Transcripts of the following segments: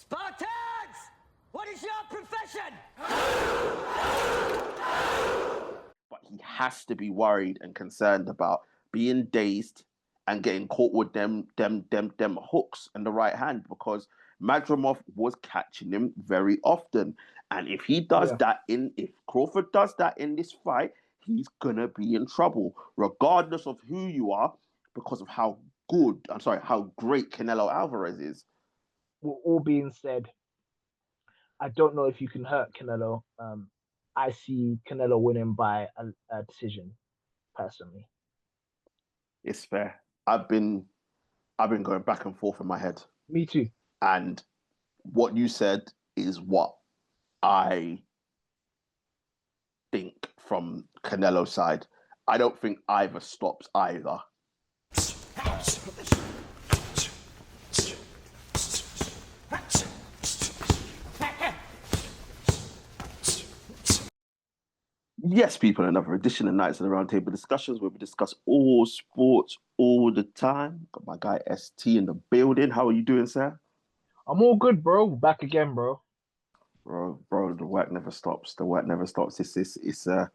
Spartans! What is your profession? But he has to be worried and concerned about being dazed and getting caught with them hooks in the right hand, because Madrimov was catching him very often. And if he does if Crawford does that in this fight, he's gonna be in trouble, regardless of who you are, because of how great Canelo Alvarez is. Well, all being said, I don't know if you can hurt Canelo. I see Canelo winning by a decision, personally. It's fair. I've been going back and forth in my head. Me too. And what you said is what I think from Canelo's side. I don't think either stops either. Yes, people, another edition of Knightz and the Roundtable Discussions where we discuss all sports all the time. Got my guy ST in the building. How are you doing, sir? I'm all good, bro. Back again, bro. Bro, the work never stops. The work never stops. It's a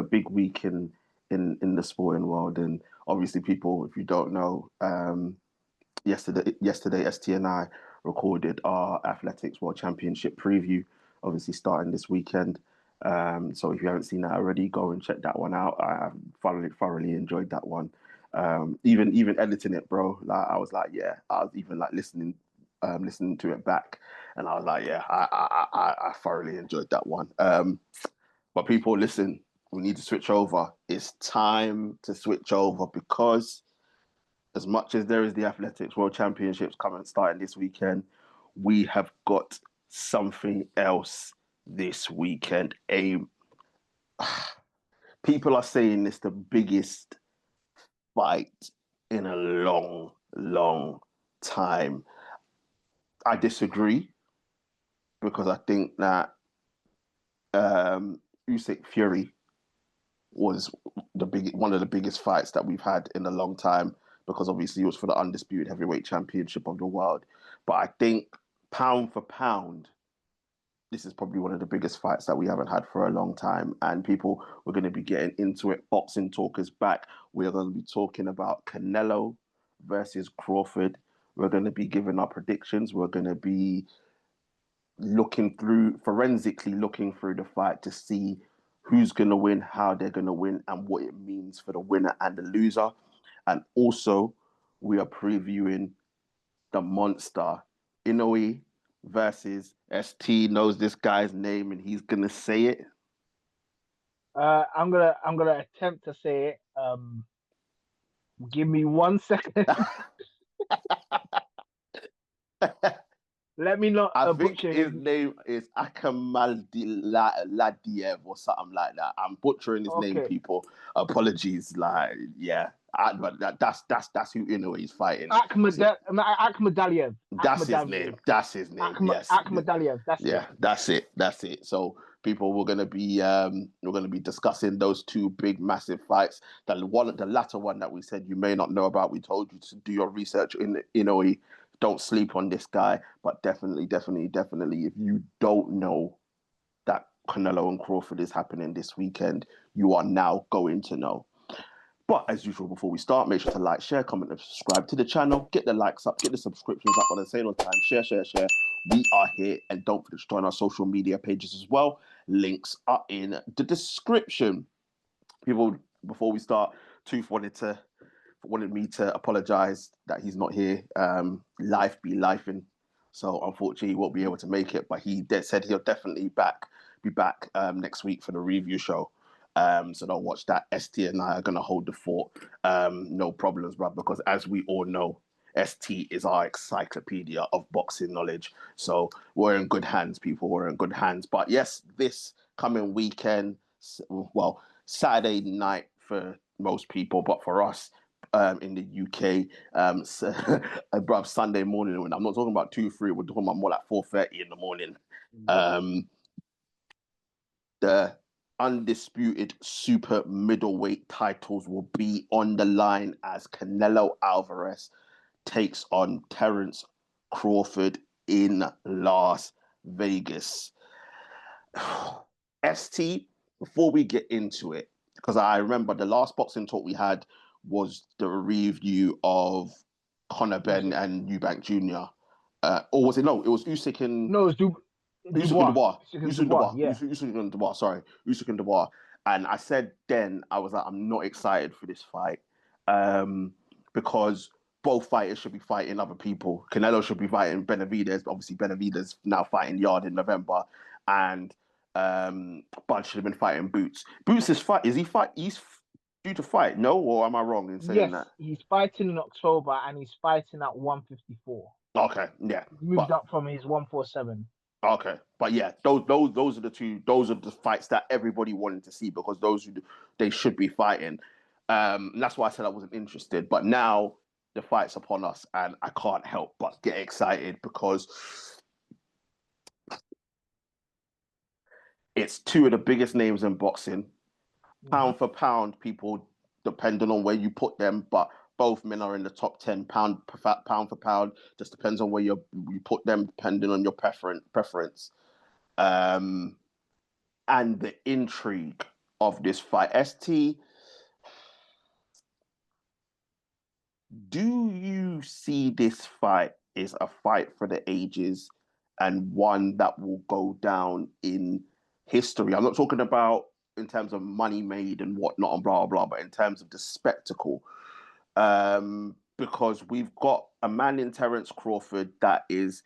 big week in the sporting world, and obviously, people, if you don't know, yesterday ST and I recorded our Athletics World Championship preview. Obviously, starting this weekend. So if you haven't seen that already, go and check that one out. I thoroughly enjoyed that one. Even editing it, bro. Like I was like, yeah. I was even like listening to it back, and I was like, yeah, I thoroughly enjoyed that one. But people, listen, we need to switch over. It's time to switch over, because as much as there is the Athletics World Championships starting this weekend, we have got something else this weekend. People are saying it's the biggest fight in a long time. I disagree, because I think that Usyk Fury was one of the biggest fights that we've had in a long time, because obviously it was for the undisputed heavyweight championship of the world. But I think pound for pound, this is probably one of the biggest fights that we haven't had for a long time. And people, we're going to be getting into it. Boxing Talk is back. We're going to be talking about Canelo versus Crawford. We're going to be giving our predictions. We're going to be forensically looking through the fight to see who's going to win, how they're going to win, and what it means for the winner and the loser. And also, we are previewing the Monster Inoue versus ST. Knows this guy's name, and he's gonna say it. I'm gonna attempt to say it. Give me 1 second. Let me not. I think his name is Akhmadaliev or something like that. I'm butchering his name, people. Apologies. Like, yeah, but that's who Inoue is fighting. Akhmadaliev. That's his name. Yes. Akhmadaliev. That's it. So, people, we're gonna be discussing those two big, massive fights. The latter one that we said you may not know about. We told you to do your research in Inoue. Don't sleep on this guy, but definitely, if you don't know that Canelo and Crawford is happening this weekend, you are now going to know. But as usual, before we start, make sure to like, share, comment, and subscribe to the channel. Get the likes up, get the subscriptions up on the same time. Share. We are here, and don't forget to join our social media pages as well. Links are in the description. People, before we start, Tooth wanted me to apologize that he's not here. Life be lifing, so unfortunately he won't be able to make it. But he said he'll definitely be back next week for the review show. So don't watch that. ST and I are gonna hold the fort. No problems, bro. Because as we all know, ST is our encyclopedia of boxing knowledge. So we're in good hands, people. We're in good hands. But yes, this coming weekend, well, Saturday night for most people, but for us, in the UK, Sunday morning. I'm not talking about 2-3. We're talking about more like 4:30 in the morning. The undisputed super middleweight titles will be on the line as Canelo Alvarez takes on Terence Crawford in Las Vegas. ST, before we get into it, because I remember the last boxing talk we had was the review of Conor Benn and Eubank Jr. Or was it? No, it was Usyk and... No, it's Usyk and Dubois. Yeah. Usyk and Dubois, sorry. Usyk and Dubois. And I said then, I was like, I'm not excited for this fight because both fighters should be fighting other people. Canelo should be fighting Benavidez. Obviously, Benavidez now fighting Yard in November. And Bud should have been fighting Boots. Boots is he's due to fight, no? Or am I wrong in saying that? Yes, he's fighting in October and he's fighting at 154. Okay, yeah. He moved up from his 147. Okay, but yeah, those are the two. Those are the fights that everybody wanted to see because they should be fighting. And that's why I said I wasn't interested. But now the fight's upon us, and I can't help but get excited because it's two of the biggest names in boxing. Pound for pound, people, depending on where you put them, but both men are in the top 10 pound for pound. Just depends on where you put them, depending on your preference. And the intrigue of this fight. ST, do you see this fight as a fight for the ages and one that will go down in history? I'm not talking about in terms of money made and whatnot and blah, blah, but in terms of the spectacle. Because we've got a man in Terence Crawford that is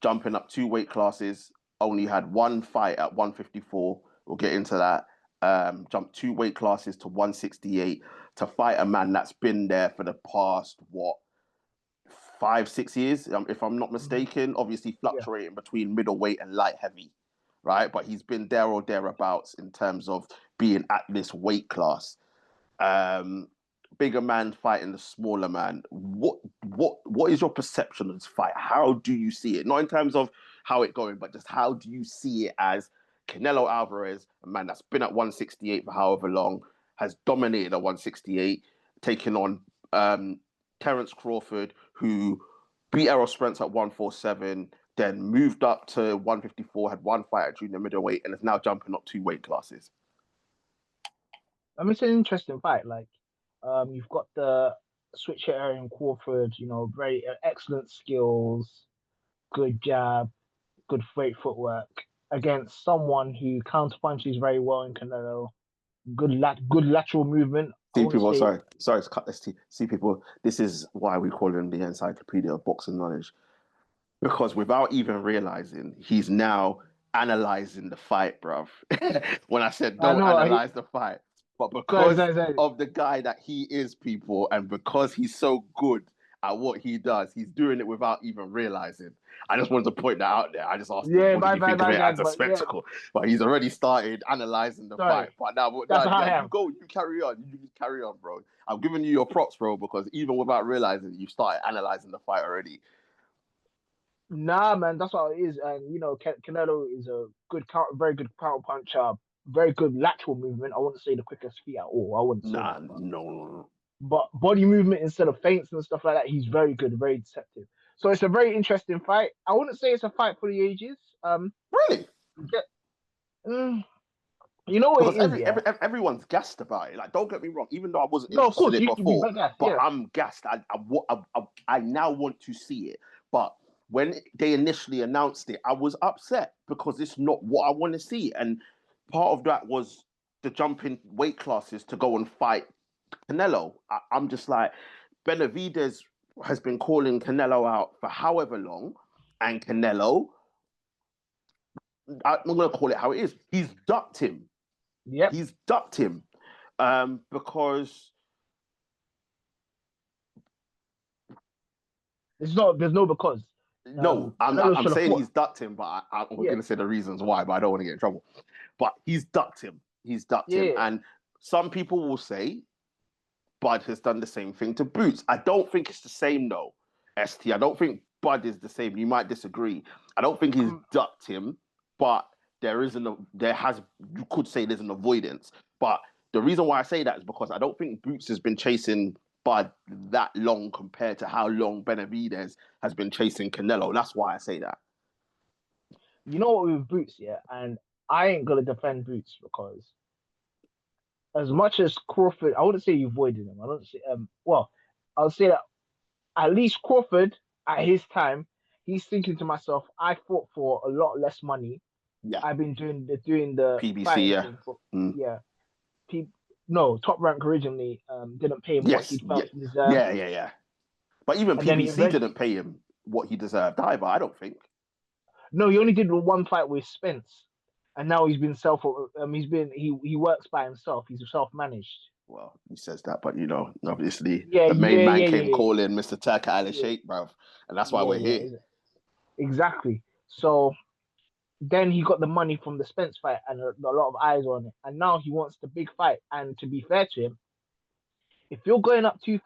jumping up 2 weight classes, only had one fight at 154. We'll get into that. Jumped 2 weight classes to 168 to fight a man that's been there for the past, 5-6 years, if I'm not mistaken, obviously fluctuating between middleweight and light heavy, right? But he's been there or thereabouts in terms of being at this weight class. Bigger man fighting the smaller man. What is your perception of this fight? How do you see it? Not in terms of how it's going, but just how do you see it as Canelo Alvarez, a man that's been at 168 for however long, has dominated at 168, taking on Terence Crawford, who beat Errol Spence at 147, then moved up to 154, had one fight at junior middleweight, and is now jumping up 2 weight classes. I mean, it's an interesting fight. Like, you've got the switch hitter in Crawford, very excellent skills, good jab, good straight footwork against someone who counterpunches very well in Canelo. Good lateral movement. See people, sorry to cut this. See people, this is why we call him the encyclopedia of boxing knowledge. Because without even realizing, he's now analyzing the fight, bruv. When I said don't analyze the fight. But because of the guy that he is, people, and because he's so good at what he does, he's doing it without even realizing. I just wanted to point that out there. I just asked him, what do you think of it as a spectacle? Yeah. But he's already started analyzing the fight. But now, you carry on. You carry on, bro. I'm giving you your props, bro, because even without realizing, you started analyzing the fight already. Nah, man, that's what it is. And, Canelo is a very good counter puncher, very good lateral movement. I wouldn't say the quickest feet at all. I wouldn't say that. No. But body movement instead of feints and stuff like that, he's very good, very deceptive. So it's a very interesting fight. I wouldn't say it's a fight for the ages. Really? You know what because everyone's gassed about it. Like, don't get me wrong. Even though I wasn't interested in it before, but I'm gassed. I now want to see it. But when they initially announced it, I was upset because it's not what I want to see. And part of that was the jump in weight classes to go and fight Canelo. I'm just like, Benavidez has been calling Canelo out for however long, and Canelo, I'm going to call it how it is, he's ducked him. Yeah, he's ducked him because there's no because. No, I'm saying he's ducked him, but I'm going to say the reasons why, but I don't want to get in trouble. But he's ducked him. He's ducked him. And some people will say Bud has done the same thing to Boots. I don't think it's the same, though, ST. I don't think Bud is the same. You might disagree. I don't think he's ducked him, but you could say there's an avoidance. But the reason why I say that is because I don't think Boots has been chasing Bud that long compared to how long Benavidez has been chasing Canelo. That's why I say that. You know what with Boots, yeah, and I ain't gonna defend Boots because as much as Crawford, I wouldn't say you avoided him. I don't say well, I'll say that at least Crawford at his time, he's thinking to myself, I fought for a lot less money. Yeah. I've been doing the PBC, fighting yeah. thing for yeah. No, Top Rank originally didn't pay him what he felt he deserved. Yeah. But even And then PBC didn't pay him what he deserved either, I don't think. No, he only did one fight with Spence, and now he's been he works by himself. He's self-managed. Well, he says that, but obviously Yeah, the main man came yeah. calling Mr. Turk Al Sheikh, bruv, and that's why we're here. Exactly. So then he got the money from the Spence fight and a lot of eyes on it, and now he wants the big fight. And to be fair to him, if you're going up two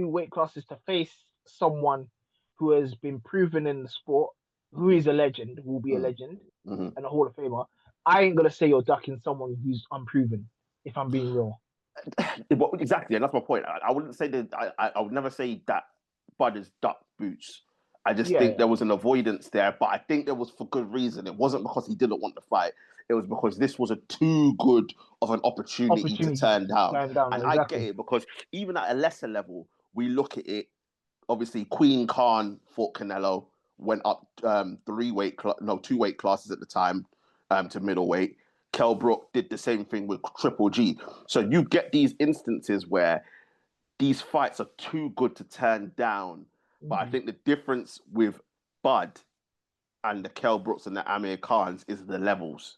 weight classes to face someone who has been proven in the sport, who is a legend, who will be a legend and a Hall of Famer, I ain't gonna say you're ducking someone who's unproven. If I'm being real, exactly, and that's my point. I wouldn't say that. I would never say that Bud is duck Boots. I just think there was an avoidance there, but I think there was for good reason. It wasn't because he didn't want to fight. It was because this was a too good of an opportunity to turn down. And exactly. I get it because even at a lesser level, we look at it. Obviously, Queen Khan fought Canelo, went up 2 weight classes at the time to middleweight. Kell Brook did the same thing with Triple G. So you get these instances where these fights are too good to turn down. But I think the difference with Bud and the Kell Brooks and the Amir Khans is the levels.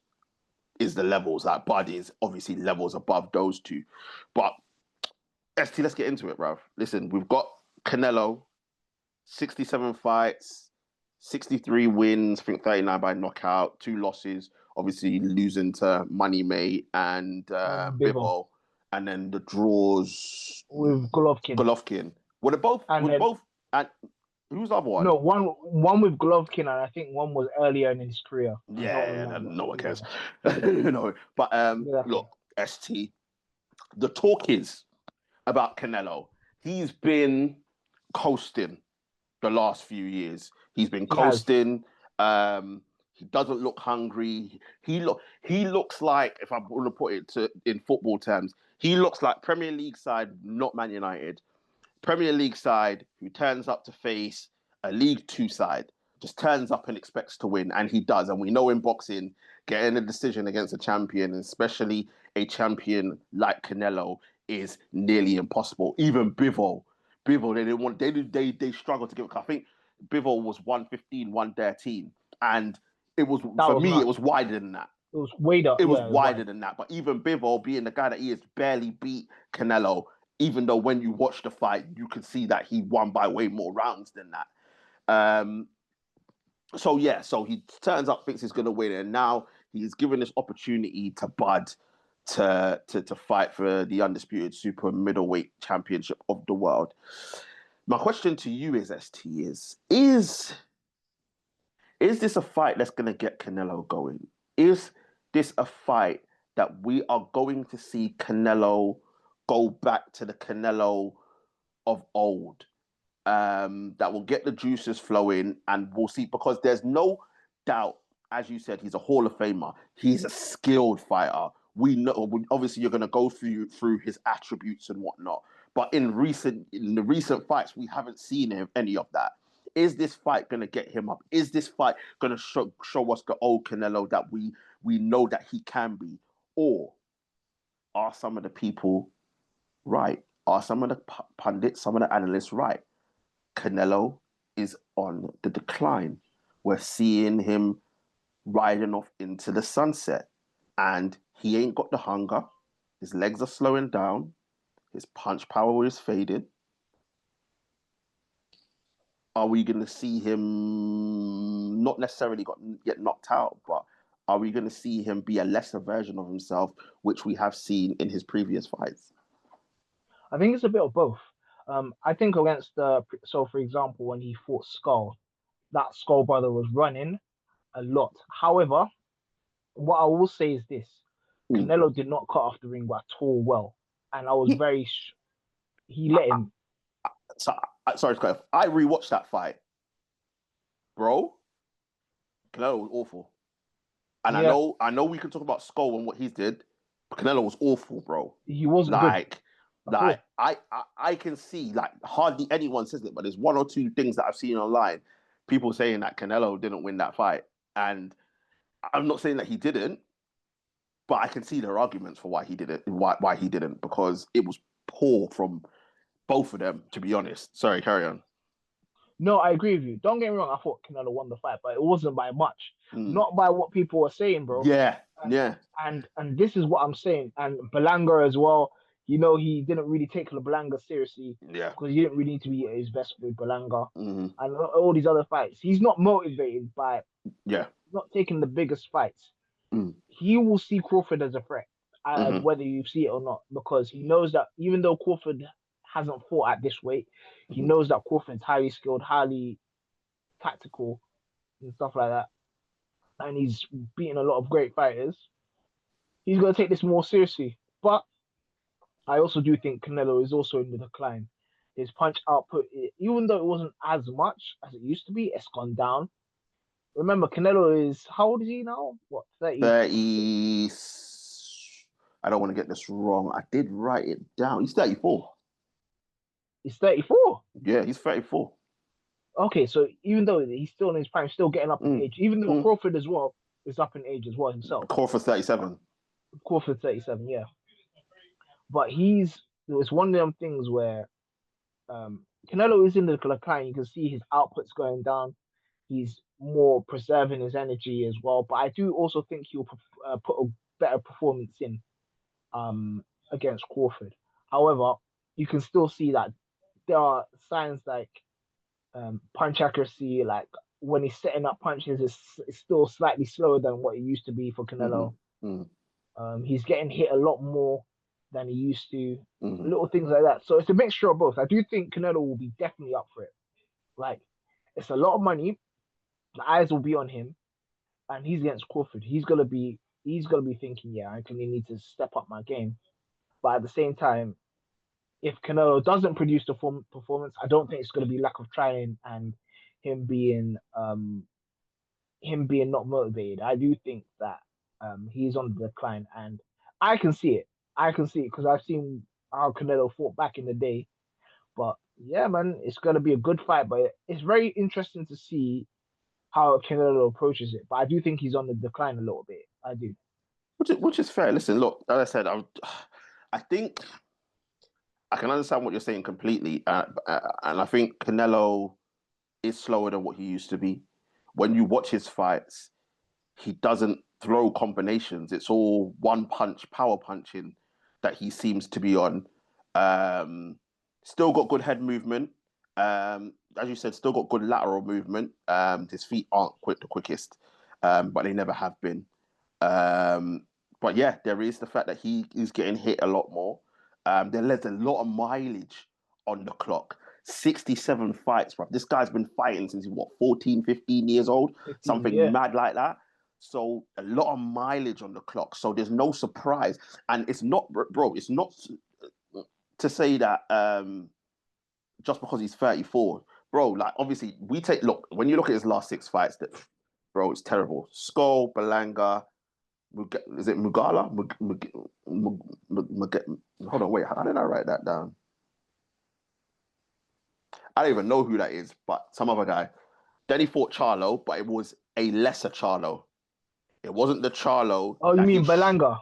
Like Bud is obviously levels above those two. But ST, let's get into it, bruv. Listen, we've got Canelo, 67 fights, 63 wins, I think 39 by knockout, 2 losses, obviously losing to Money May and Bivol. And then the draws with Golovkin. Were they both? And who's the other one? No, one with Golovkin, and I think one was earlier in his career. Yeah, no one cares. But look, ST, the talk is about Canelo. He's been coasting the last few years. He's been coasting. He doesn't look hungry. He looks like, if I want to put it in football terms, he looks like Premier League side, not Man United. Premier League side who turns up to face a League 2 side, just turns up and expects to win, and he does. And we know in boxing, getting a decision against a champion, especially a champion like Canelo, is nearly impossible. Even Bivol, they didn't want. They struggled to give it. I think Bivol was 115, 113, and it was it was wider than that. It was wider. It was wider than that. But even Bivol, being the guy that he is, barely beat Canelo. Even though when you watch the fight, you can see that he won by way more rounds than that. So he turns up, thinks he's going to win, and now he's given this opportunity to Bud to fight for the undisputed super middleweight championship of the world. My question to you is, ST, is this a fight that's going to get Canelo going? Is this a fight that we are going to see Canelo go back to the Canelo of old, that will get the juices flowing, and we'll see, because there's no doubt, as you said, he's a Hall of Famer. He's a skilled fighter. We know, obviously, you're going to go through his attributes and whatnot, but in the recent fights, we haven't seen any of that. Is this fight going to get him up? Is this fight going to show us the old Canelo that we know that he can be? Or are some of the people right? Are some of the pundits, some of the analysts right? Canelo is on the decline. We're seeing him riding off into the sunset, and he ain't got the hunger. His legs are slowing down. His punch power is faded. Are we going to see him not necessarily get knocked out, but are we going to see him be a lesser version of himself, which we have seen in his previous fights? I think it's a bit of both. I think against for example, when he fought Skull, that Skull brother was running a lot. However, what I will say is this: Canelo did not cut off the ring at all well, and I was he let him. Sorry, Cliff. I rewatched that fight, bro. Canelo was awful, and Yeah. I know we can talk about Skull and what he did, but Canelo was awful, bro. He wasn't Like, good at all. I can see like hardly anyone says it, but there's one or two things that I've seen online, people saying that Canelo didn't win that fight, and I'm not saying that he didn't, but I can see their arguments for why he did it, why he didn't, because it was poor from both of them, to be honest. Sorry, carry on. No, I agree with you. Don't get me wrong. I thought Canelo won the fight, but it wasn't by much. Mm. Not by what people were saying, bro. Yeah, And, yeah. And this is what I'm saying. And Belanga as well. You know, he didn't really take Belanga seriously. Yeah. Because he didn't really need to be at his best with Belanga. Mm-hmm. And all these other fights. He's not motivated by not taking the biggest fights. Mm. He will see Crawford as a threat, whether you see it or not, because he knows that even though Crawford hasn't fought at this weight, he knows that Crawford's highly skilled, highly tactical, and stuff like that. And he's beaten a lot of great fighters. He's going to take this more seriously. But I also do think Canelo is also in the decline. His punch output, even though it wasn't as much as it used to be, it's gone down. Remember, Canelo is, how old is he now? What, 30? 30. I don't want to get this wrong. I did write it down. He's 34. He's 34? Yeah, he's 34. Okay, so even though he's still in his prime, still getting up in age, even though Crawford as well is up in age as well himself. Crawford 37. Crawford 37, yeah. But it's one of them things where Canelo is in the decline. You can see his output's going down. He's more preserving his energy as well. But I do also think he'll put a better performance in against Crawford. However, you can still see that there are signs like punch accuracy, like when he's setting up punches, it's still slightly slower than what it used to be for Canelo. He's getting hit a lot more than he used to, little things like that. So it's a mixture of both. I do think Canelo will be definitely up for it. Like, it's a lot of money. The eyes will be on him, and he's against Crawford. He's gonna be thinking, yeah, I really need to step up my game. But at the same time, if Canelo doesn't produce the performance, I don't think it's going to be lack of trying and him being not motivated. I do think that he's on the decline, and I can see it. I can see it because I've seen how Canelo fought back in the day. But yeah, man, it's going to be a good fight. But it's very interesting to see how Canelo approaches it. But I do think he's on the decline a little bit. I do. Which is fair. Listen, look, as I said, I think I can understand what you're saying completely, and I think Canelo is slower than what he used to be. When you watch his fights, he doesn't throw combinations. It's all one punch, power punching that he seems to be on. Still got good head movement. As you said, still got good lateral movement. His feet aren't the quickest, but they never have been. But yeah, there is the fact that he is getting hit a lot more. There's a lot of mileage on the clock. 67 fights, bro. This guy's been fighting since he, 14, 15 years old? 15, something mad like that. So a lot of mileage on the clock. So there's no surprise. And it's not, bro, it's not to say that just because he's 34. Bro, like, obviously, look, when you look at his last 6 fights, bro, it's terrible. Skull, Belanga, is it Mugala? Hold on, wait. How did I write that down? I don't even know who that is, but some other guy. Then he fought Charlo, but it was a lesser Charlo. It wasn't the Charlo. Oh, you mean Belanga?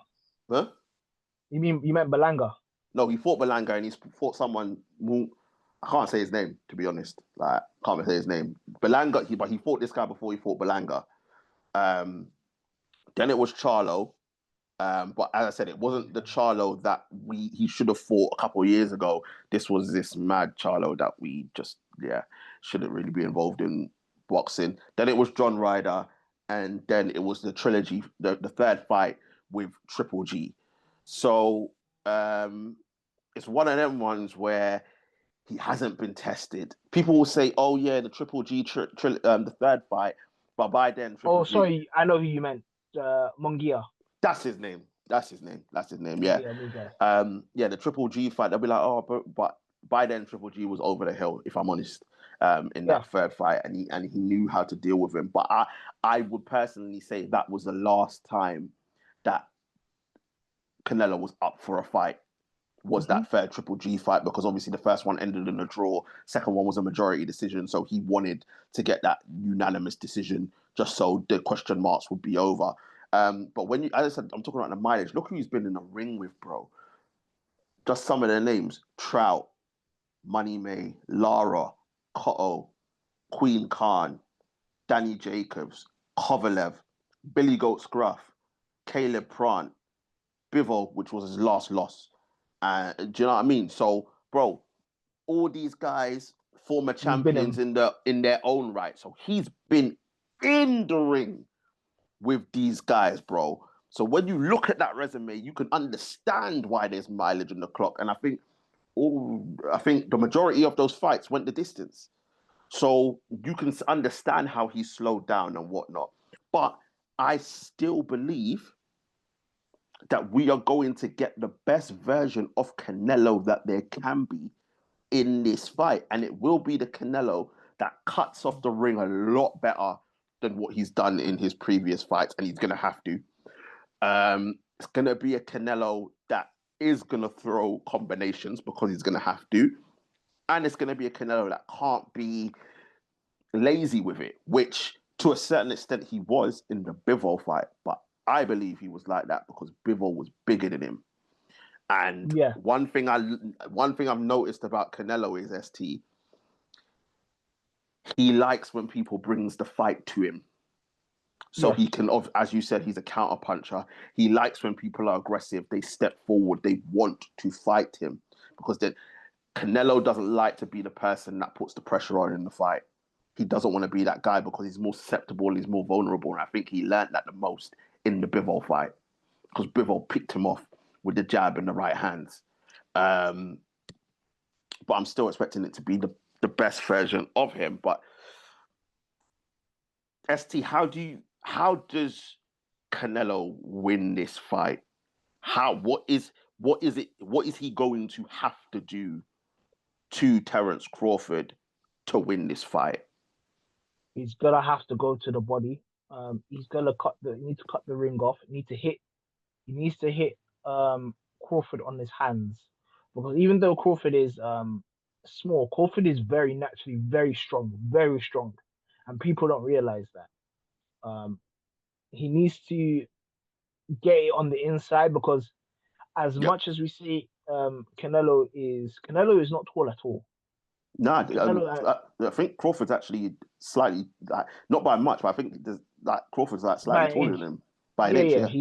Huh? You meant Belanga? No, he fought Belanga and he fought someone. I can't say his name, to be honest. Like, can't say his name. Belanga, but he fought this guy before he fought Belanga. Then it was Charlo. But as I said, it wasn't the Charlo that he should have fought a couple of years ago. This was this mad Charlo that we just, shouldn't really be involved in boxing. Then it was John Ryder, and then it was the trilogy, the third fight with Triple G. So it's one of them ones where he hasn't been tested. People will say, "Oh yeah, the Triple G, the third fight," but by then, Triple G, sorry, I know who you meant, Munguia. That's his name. Yeah. The Triple G fight, they'll be like, oh, but by then Triple G was over the hill, if I'm honest, in Yeah. that third fight, and he knew how to deal with him. But I would personally say that was the last time that Canelo was up for a fight. Was that third Triple G fight, because obviously the first one ended in a draw, second one was a majority decision, so he wanted to get that unanimous decision just so the question marks would be over. But when you, as I said, I'm talking about the mileage. Look who he's been in the ring with, bro. Just some of their names: Trout, Money May, Lara, Cotto, Queen Khan, Danny Jacobs, Kovalev, Billy Goat Scruff, Caleb Prant, Bivol, which was his last loss. Do you know what I mean? So, bro, all these guys, former champions in their own right. So he's been in the ring with these guys, bro. So when you look at that resume, you can understand why there's mileage in the clock. And I think the majority of those fights went the distance. So you can understand how he slowed down and whatnot. But I still believe that we are going to get the best version of Canelo that there can be in this fight. And it will be the Canelo that cuts off the ring a lot better than what he's done in his previous fights. And he's going to have to. It's going to be a Canelo that is going to throw combinations because he's going to have to. And it's going to be a Canelo that can't be lazy with it, which to a certain extent he was in the Bivol fight. But I believe he was like that because Bivol was bigger than him. And one thing I've noticed about Canelo is ST. He likes when people brings the fight to him. So he can, as you said, he's a counter puncher. He likes when people are aggressive. They step forward. They want to fight him because then Canelo doesn't like to be the person that puts the pressure on in the fight. He doesn't want to be that guy because he's more susceptible. He's more vulnerable. And I think he learned that the most in the Bivol fight because Bivol picked him off with the jab and the right hands. But I'm still expecting it to be the best version of him. But ST, how does Canelo win this fight? What is he going to have to do to Terence Crawford to win this fight? He's gonna have to go to the body. He's gonna need to cut the ring off. He needs to hit Crawford on his hands. Because even though Crawford is small, Crawford is very naturally very strong. And people don't realize that. He needs to get it on the inside because as much as we see Canelo is not tall at all. No, I think Crawford's actually slightly, not by much, but I think Crawford's slightly taller than him by an inch.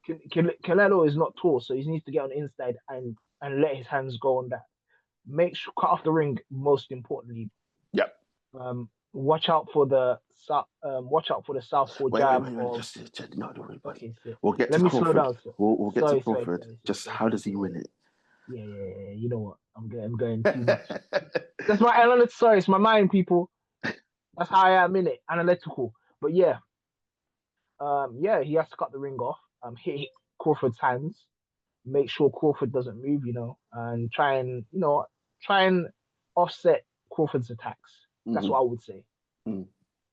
Canelo is not tall, so he needs to get on the inside and let his hands go on that. Make sure cut off the ring. Most importantly, watch out for the southpaw jab. No, don't worry, buddy. Okay, we'll get let to me Crawford. slow down. We'll get to Crawford. How does he win it? Yeah. You know what? I'm going too much. That's my analytics. Sorry, it's my mind, people. That's how I am in it. Analytical. But he has to cut the ring off. Hit Crawford's hands. Make sure Crawford doesn't move, and try and offset Crawford's attacks. That's what I would say.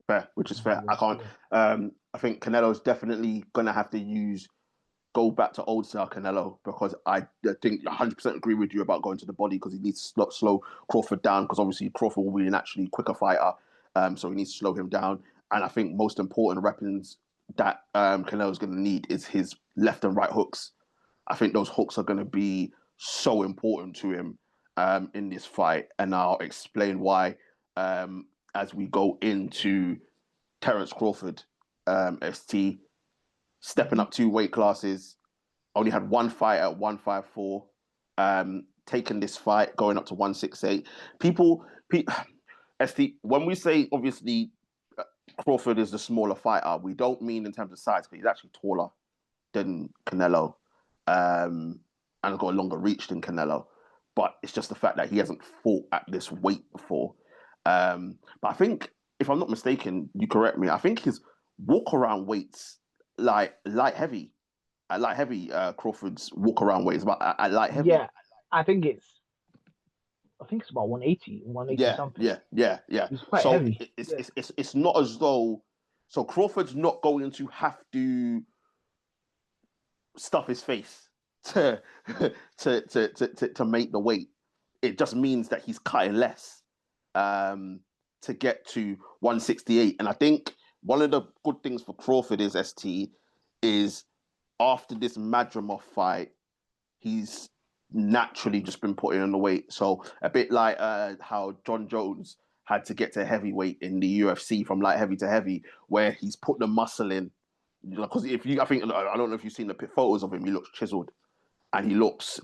Fair, which is fair. I can't. I think Canelo's definitely gonna have to go back to old style Canelo because I think 100% agree with you about going to the body because he needs to slow Crawford down because obviously Crawford will be an actually quicker fighter, so he needs to slow him down. And I think most important weapons that Canelo's going to need is his left and right hooks. I think those hooks are going to be so important to him in this fight, and I'll explain why as we go into Terence Crawford, ST. Stepping up 2 weight classes, only had one fight at 154. Taking this fight, going up to 168. ST, when we say obviously Crawford is the smaller fighter, we don't mean in terms of size because he's actually taller than Canelo and has got a longer reach than Canelo. But it's just the fact that he hasn't fought at this weight before. But I think, if I'm not mistaken, you correct me, I think his walk around weights light heavy, Crawford's walk around weight is about light heavy. Yeah, I think it's I think it's about 180 Yeah, something. yeah. He's quite So heavy. it's not as though Crawford's not going to have to stuff his face to to make the weight. It just means that he's cutting less to get to 168. And I think one of the good things for Crawford is is after this Madrimov fight, he's naturally just been putting on the weight. So a bit like how John Jones had to get to heavyweight in the UFC from light heavy to heavy, where he's put the muscle in. Because I don't know if you've seen the photos of him. He looks chiseled, and he looks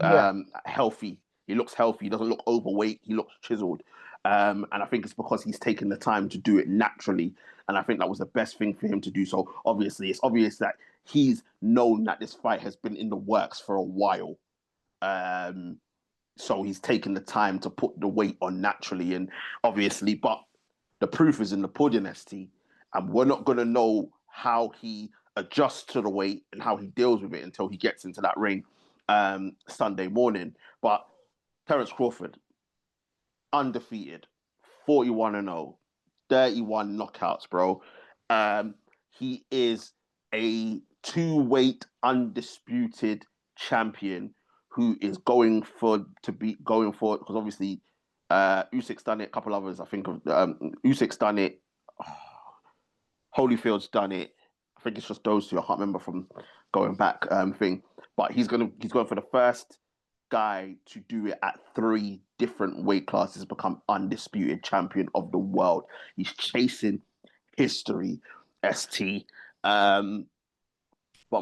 healthy. He looks healthy. He doesn't look overweight. He looks chiseled, and I think it's because he's taken the time to do it naturally. And I think that was the best thing for him to do. So obviously, it's obvious that he's known that this fight has been in the works for a while. So he's taken the time to put the weight on naturally, and obviously, but the proof is in the pudding, ST, and we're not going to know how he adjusts to the weight and how he deals with it until he gets into that ring Sunday morning. But Terence Crawford, undefeated, 41-0, 31 knockouts, bro. He is a two-weight undisputed champion who is going for because obviously Usyk's done it, a couple others I think of Usyk's done it, Holyfield's done it. I think it's just those two. I can't remember from going back thing. But he's going for the first guy to do it at 3 different weight classes, become undisputed champion of the world. He's chasing history, ST. But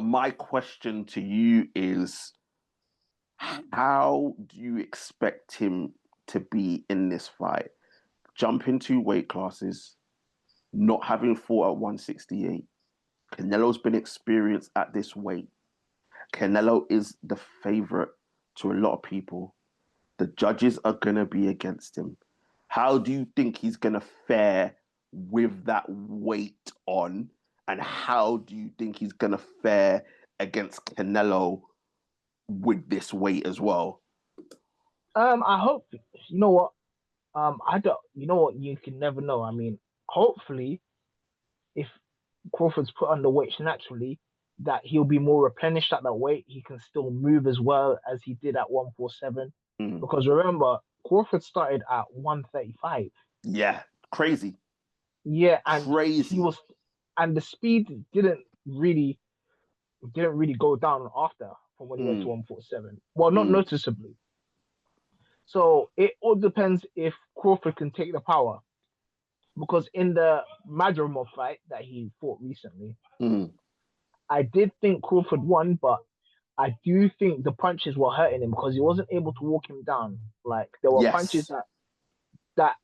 my question to you is, how do you expect him to be in this fight? Jump into weight classes, not having fought at 168. Canelo's been experienced at this weight. Canelo is the favorite to a lot of people. The judges are going to be against him. How do you think he's going to fare with that weight on? And how do you think he's going to fare against Canelo with this weight as well? I hope, you know what, I don't, you know what, you can never know. I mean, hopefully, if Crawford's put on the weight naturally, that he'll be more replenished at that weight. He can still move as well as he did at 147. Because remember, Crawford started at 135. Yeah, crazy. Yeah, and crazy. And the speed didn't really go down after from when he went to 147. Well, not noticeably. So it all depends if Crawford can take the power. Because in the Madrimov fight that he fought recently, I did think Crawford won, but I do think the punches were hurting him because he wasn't able to walk him down. Like there were punches that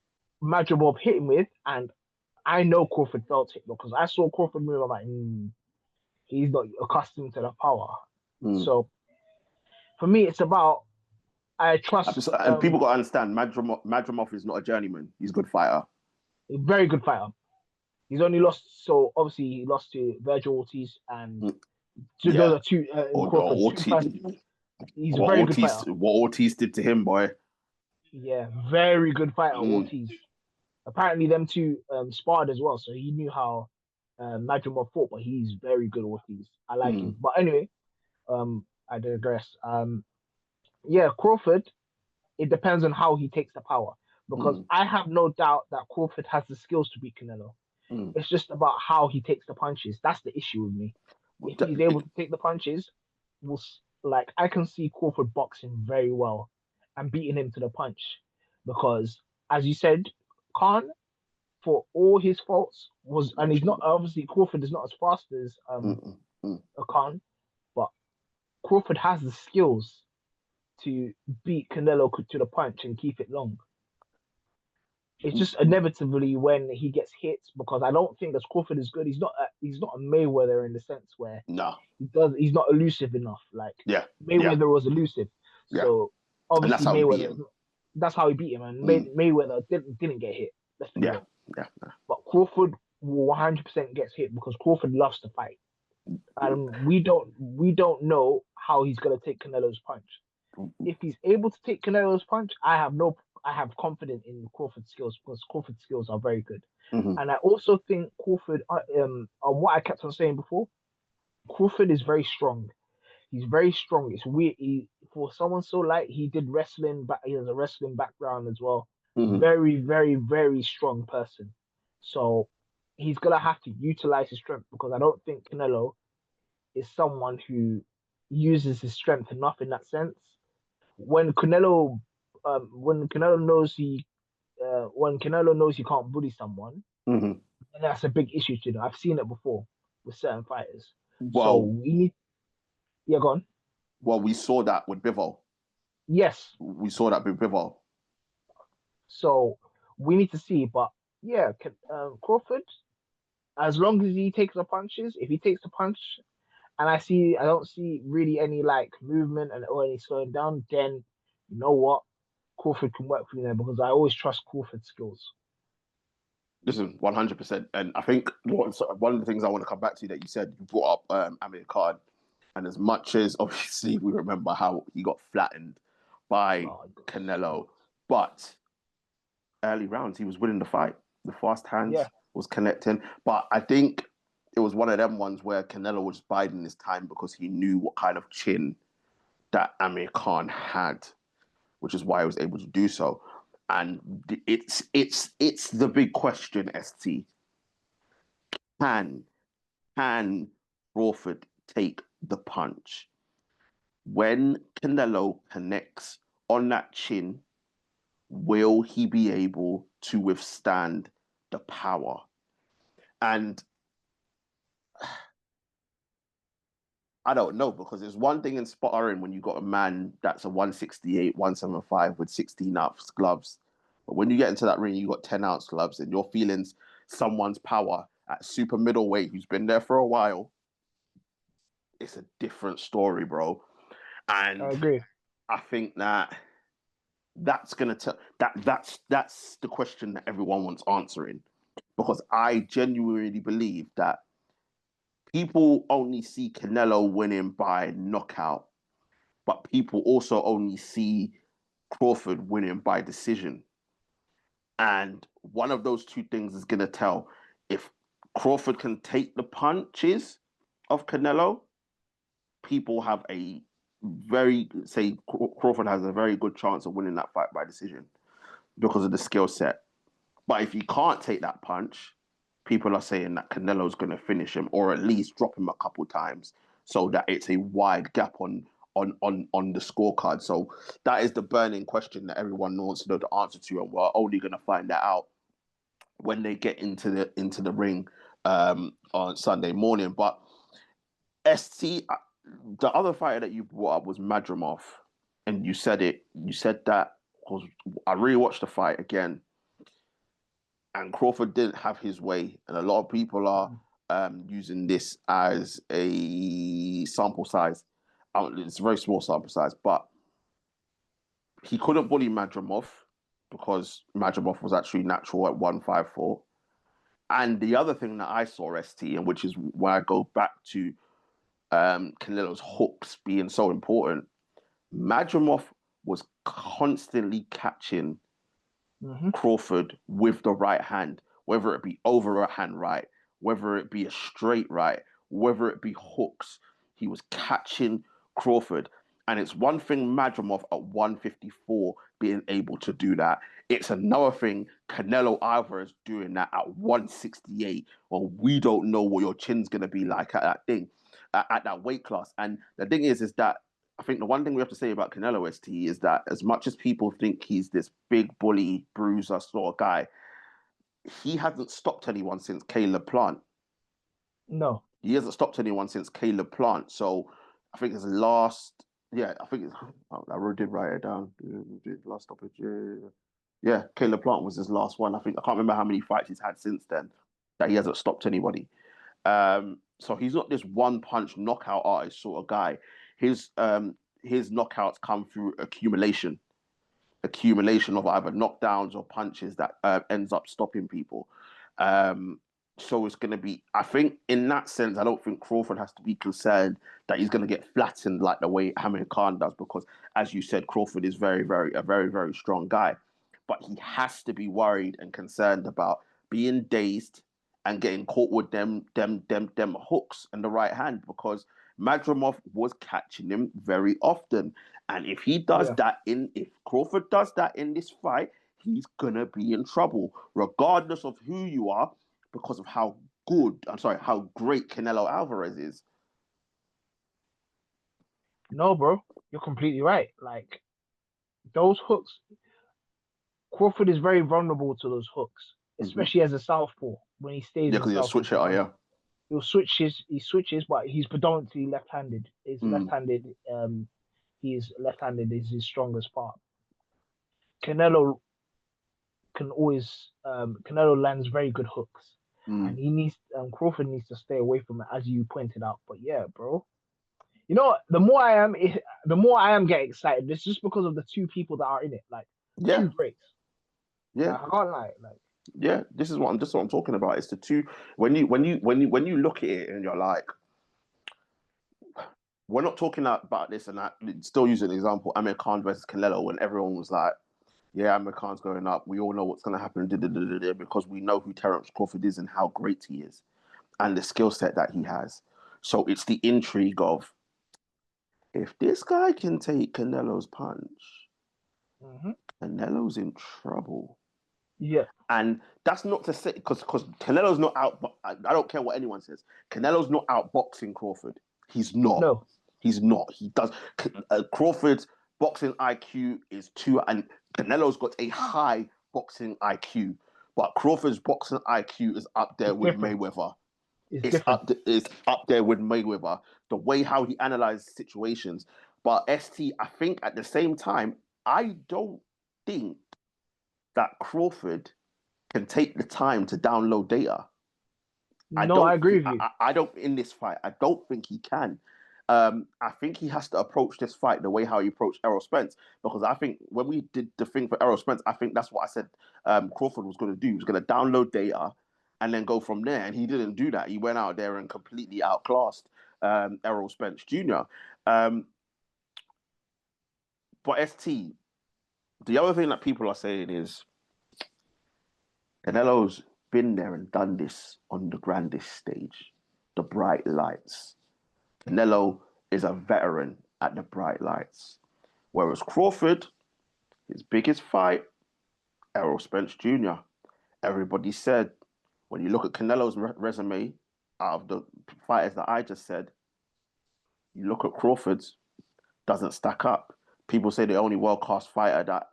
Madrimov hit him with, and I know Crawford felt it because I saw Crawford move. I'm like, he's not accustomed to the power. So for me, it's about I trust. And people got to understand, Madrimov is not a journeyman. He's a good fighter. A very good fighter. He's only lost, so obviously he lost to Virgil Ortiz, and those are two. He's a very good fighter. What Ortiz did to him, boy. Yeah, very good fighter, Ortiz. Apparently, them two sparred as well, so he knew how Madrimov fought. But he's very good, Ortiz. I like him. But anyway, I digress. Yeah, Crawford. It depends on how he takes the power, because I have no doubt that Crawford has the skills to beat Canelo. It's just about how he takes the punches. That's the issue with me. If he's able to take the punches, I can see Crawford boxing very well and beating him to the punch. Because, as you said, Khan, for all his faults, and he's not, obviously, Crawford is not as fast as Khan, but Crawford has the skills to beat Canelo to the punch and keep it long. It's just inevitably when he gets hit, because I don't think that Crawford is good. He's not a Mayweather in the sense where he's not elusive enough. Like Mayweather was elusive, so obviously Mayweather. That's how he beat him, and Mayweather didn't get hit. Let's be real. But Crawford will 100% gets hit because Crawford loves to fight, and we don't know how he's gonna take Canelo's punch. If he's able to take Canelo's punch, I have no I have confidence in Crawford's skills because Crawford's skills are very good. Mm-hmm. And I also think Crawford, what I kept on saying before, Crawford is very strong. He's very strong. It's weird. For someone so light, he did wrestling, but he has a wrestling background as well. Mm-hmm. Very, very, very strong person. So he's gonna have to utilize his strength because I don't think Canelo is someone who uses his strength enough in that sense. When Canelo, when Canelo knows when Canelo knows he can't bully someone, Mm-hmm. and that's a big issue to them. I've seen it before with certain fighters. So Well, we need, yeah, go on. well, we saw that with Bivol. Yes. We saw that with Bivol. So we need to see, but yeah, Crawford, as long as he takes the punches, if he takes the punch, and I don't see really any like movement and or any slowing down, then you know what, Crawford can work for you there because I always trust Crawford's skills. Listen, 100%. And I think one of the things I want to come back to that you said, you brought up Amir Khan. And as much as obviously we remember how he got flattened by Canelo, but early rounds he was winning the fight. The fast hands was connecting. But I think it was one of them ones where Canelo was biding his time because he knew what kind of chin that Amir Khan had, which is why he was able to do so. And it's the big question, ST. Can Crawford take the punch? When Canelo connects on that chin, will he be able to withstand the power? And I don't know, because there's one thing in sparring when you got a man that's a 168, 175 with 16-ounce gloves. But when you get into that ring, you got 10-ounce gloves and you're feeling someone's power at super middleweight who's been there for a while. It's a different story, bro. And I agree. I think that's gonna tell that's the question that everyone wants answering, because I genuinely believe that people only see Canelo winning by knockout, but people also only see Crawford winning by decision. And one of those two things is gonna tell if Crawford can take the punches of Canelo. People have a Crawford has a very good chance of winning that fight by decision because of the skill set. But if he can't take that punch, people are saying that Canelo's going to finish him or at least drop him a couple times so that it's a wide gap on the scorecard. So that is the burning question that everyone wants to know the answer to, and we're only going to find that out when they get into the ring on Sunday morning. But ST, the other fighter that you brought up was Madrimov, and you said that because I rewatched the fight again, and Crawford didn't have his way, and a lot of people are using this as a sample size. It's a very small sample size, but he couldn't bully Madrimov because Madrimov was actually natural at 154. And the other thing that I saw, ST, and which is why I go back to Canelo's hooks being so important, Madrimov was constantly catching Crawford with the right hand, whether it be over a hand right, whether it be a straight right, whether it be hooks. He was catching Crawford. And it's one thing Madrimov at 154 being able to do that. It's another thing Canelo Alvarez doing that at 168. Well, we don't know what your chin's going to be like at that weight class. And the thing is that I think the one thing we have to say about Canelo ST is that as much as people think he's this big bully bruiser sort of guy, he hasn't stopped anyone since Caleb Plant. No. He hasn't stopped anyone since Caleb Plant. So I think his last, I did write it down. Last stoppage, yeah, Caleb Plant was his last one. I can't remember how many fights he's had since then that he hasn't stopped anybody. So he's not this one punch knockout artist sort of guy. His knockouts come through accumulation of either knockdowns or punches that ends up stopping people. So it's going to be, I think in that sense, I don't think Crawford has to be concerned that he's going to get flattened like the way Amir Khan does, because as you said, Crawford is a very, very strong guy. but he has to be worried and concerned about being dazed and getting caught with them hooks in the right hand, because Madrimov was catching him very often. And if he does that if Crawford does that in this fight, he's gonna be in trouble, regardless of who you are, because of how great Canelo Alvarez is. No, bro, you're completely right. Like those hooks, Crawford is very vulnerable to those hooks, especially as a southpaw when he stays in because he's a southpaw. switch hitter, yeah. He switches, but he's predominantly left-handed. He's left-handed. He's left-handed is his strongest part. Canelo can always Canelo lands very good hooks, and he needs Crawford needs to stay away from it, as you pointed out. But yeah, bro, you know what? The more I am getting excited. It's just because of the two people that are in it, like two greats. Yeah, like, I can't lie. Like, yeah, this is what I'm talking about. It's the two. When you look at it and you're like, we're not talking about this and that. Still using an example, Amir Khan versus Canelo, when everyone was like, yeah, Amir Khan's going up. We all know what's going to happen because we know who Terence Crawford is and how great he is and the skill set that he has. So it's the intrigue of, if this guy can take Canelo's punch, Canelo's in trouble. yeah, And that's not to say, because Canelo's not out. I don't care what anyone says. Canelo's not outboxing Crawford. He's not. no, He's not. He does. Crawford's boxing IQ is too, and Canelo's got a high boxing IQ, but Crawford's boxing IQ is up there with Mayweather. It's up there with Mayweather. The way how he analyzes situations. But ST, I think at the same time, I don't think that Crawford can take the time to download data. I agree with you. I don't in this fight. I don't think he can. I think he has to approach this fight the way how he approached Errol Spence, because I think when we did the thing for Errol Spence, I think that's what I said Crawford was going to do. He was going to download data and then go from there. And he didn't do that. He went out there and completely outclassed Errol Spence Jr. But ST, the other thing that people are saying is Canelo's been there and done this on the grandest stage, the bright lights. Canelo is a veteran at the bright lights. Whereas Crawford, his biggest fight, Errol Spence Jr. Everybody said, when you look at Canelo's resume, out of the fighters that I just said, you look at Crawford's, doesn't stack up. People say the only world-class fighter that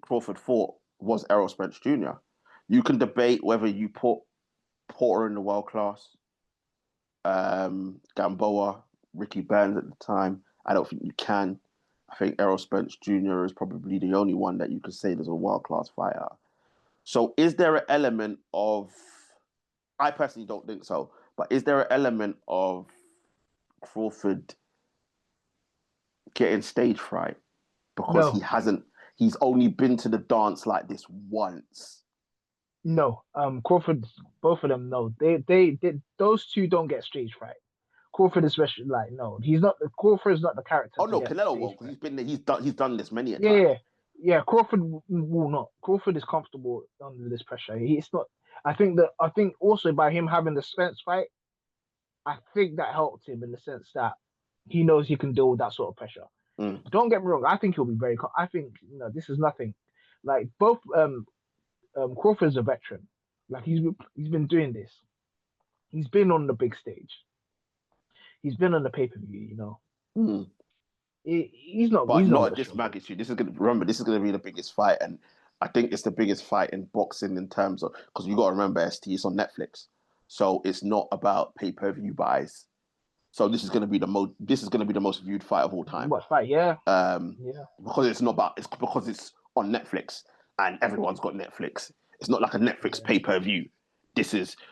Crawford fought was Errol Spence Jr. You can debate whether you put Porter in the world class, Gamboa, Ricky Burns at the time. I don't think you can. I think Errol Spence Jr. is probably the only one that you could say there's a world-class fighter. So is there an element of, I personally don't think so, but is there an element of Crawford getting stage fright? Because he's only been to the dance like this once. No, Crawford, both of them, no. They those two don't get stage fright. Crawford especially, like, no, he's not. Crawford is not the character. Oh no, Canelo won't, because he's been there. He's done this many a time. Yeah. Crawford will not. Crawford is comfortable under this pressure. He's not. I think also by him having the Spence fight, I think that helped him in the sense that he knows he can deal with that sort of pressure. Don't get me wrong. I think he'll be very. I think this is nothing. Like both Crawford's a veteran. Like he's been doing this. He's been on the big stage. He's been on the pay-per-view. He's not. But he's not at this magnitude. This is gonna be the biggest fight, and I think it's the biggest fight in boxing in terms of, because you got to remember, ST, it's on Netflix, so it's not about pay-per-view buys. So this is gonna be the most viewed fight of all time. What fight? Yeah. Because it's not about. It's because it's on Netflix and everyone's got Netflix. It's not like a Netflix pay-per-view.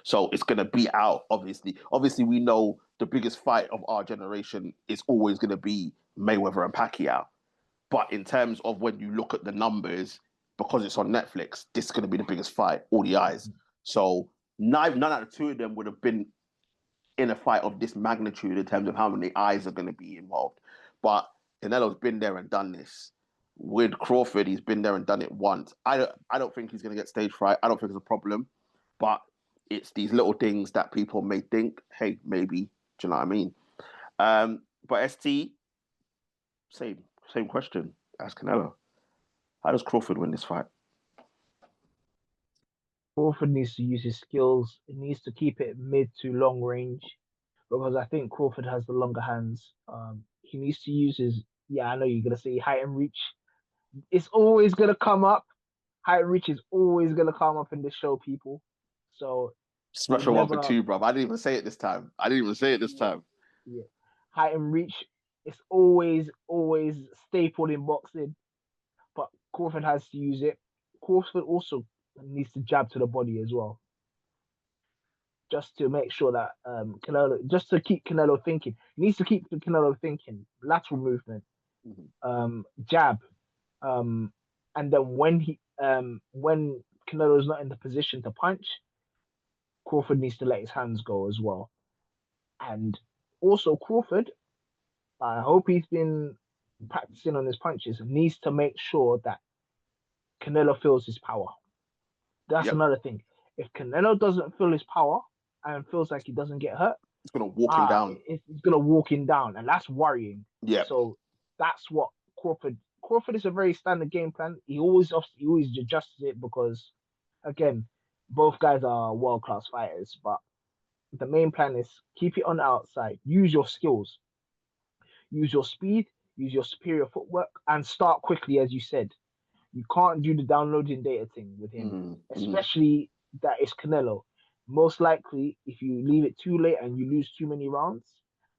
So it's gonna be out. Obviously, we know the biggest fight of our generation is always gonna be Mayweather and Pacquiao. But in terms of when you look at the numbers, because it's on Netflix, this is gonna be the biggest fight. All the eyes. So none out of two of them would have been in a fight of this magnitude in terms of how many eyes are going to be involved. But Canelo's been there and done this. with Crawford, he's been there and done it once. I don't think he's going to get stage fright. I don't think it's a problem, but it's these little things that people may think, hey, maybe. Do you know what I mean? But ST, same question as Canelo. How does Crawford win this fight? Crawford needs to use his skills. He needs to keep it mid to long range because I think Crawford has the longer hands. He needs to use his. Yeah, I know you're gonna say height and reach. It's always gonna come up. Height and reach is always gonna come up in this show, people. So Special one for two, bro. I didn't even say it this time. Yeah, height and reach. It's always staple in boxing, but Crawford has to use it. Crawford also needs to jab to the body as well, just to make sure that Canelo, just to keep Canelo thinking. He needs to keep Canelo thinking. Lateral movement, jab, and then when Canelo's not in the position to punch, Crawford needs to let his hands go as well. And also Crawford, I hope he's been practicing on his punches, needs to make sure that Canelo feels his power. That's another thing. If Canelo doesn't feel his power and feels like he doesn't get hurt, it's gonna walk him down. It's gonna walk him down, and that's worrying. Yeah. So that's what Crawford is a very standard game plan. He always adjusts it because, again, both guys are world class fighters. But the main plan is keep it on the outside. Use your skills. Use your speed. Use your superior footwork, and start quickly, as you said. You can't do the downloading data thing with him, especially that it's Canelo. Most likely, if you leave it too late and you lose too many rounds,